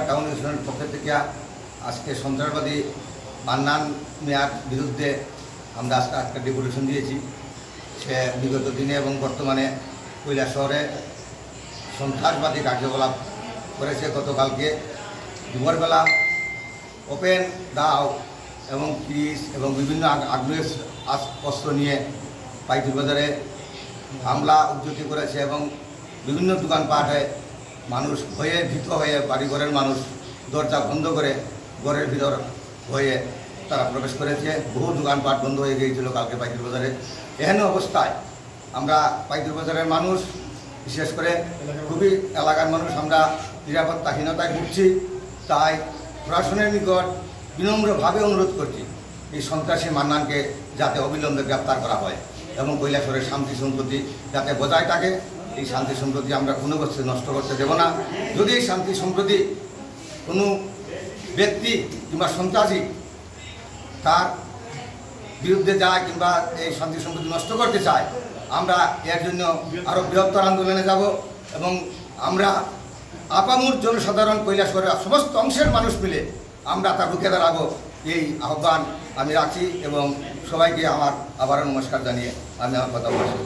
Town ইউনিয়নের পক্ষ থেকে আজকে সন্ত্রাসবাদী মান্নান মিয়ার বিরুদ্ধে আমরা আজকে একটা ডেপুটেশন দিয়েছি। সে বিগত দিনে এবং বর্তমানে কৈলাস শহরে সন্ত্রাসবাদী কার্যকলাপ করেছে। গতকালকে দুপুরবেলা ওপেন দাও এবং পুলিশ এবং বিভিন্ন আগ্নেয় অস্ত্র নিয়ে পাইতুর বাজারে হামলা উদ্যতি করেছে এবং বিভিন্ন দোকানপাটে মানুষ ভয়ে ভীত হয়ে বাড়িঘরের মানুষ দরজা বন্ধ করে ঘরের ভিতর হয়ে তারা প্রবেশ করেছে। বহু দোকানপাট বন্ধ হয়ে গিয়েছিল কালকে পাইতুর বাজারে। এহেন অবস্থায় আমরা পাইতুর বাজারের মানুষ, বিশেষ করে খুবই এলাকার মানুষ, আমরা নিরাপত্তাহীনতায় ভুগছি। তাই প্রশাসনের নিকট বিনম্রভাবে অনুরোধ করছি এই সন্ত্রাসী মান্নানকে যাতে অবিলম্বে গ্রেপ্তার করা হয় এবং কৈলাসহরের শান্তি সম্প্রতি যাতে বজায় থাকে। এই শান্তি সম্প্রতি আমরা কোনো বস্তু নষ্ট করতে দেব না। যদি এই শান্তি সম্প্রতি কোনো ব্যক্তি কিংবা সন্ত্রাসী তার বিরুদ্ধে যায় কিংবা এই শান্তি সম্প্রতি নষ্ট করতে চায়, আমরা এর জন্য আরও বৃহত্তর আন্দোলনে যাব এবং আমরা আপামর জনসাধারণ কৈলাসহরের সমস্ত অংশের মানুষ মিলে আমরা তা রুখে দাঁড়াবো। এই আহ্বান আমি রাখছি এবং সবাইকে আমার আবারও নমস্কার জানিয়ে আমি আমার কথা বলছি।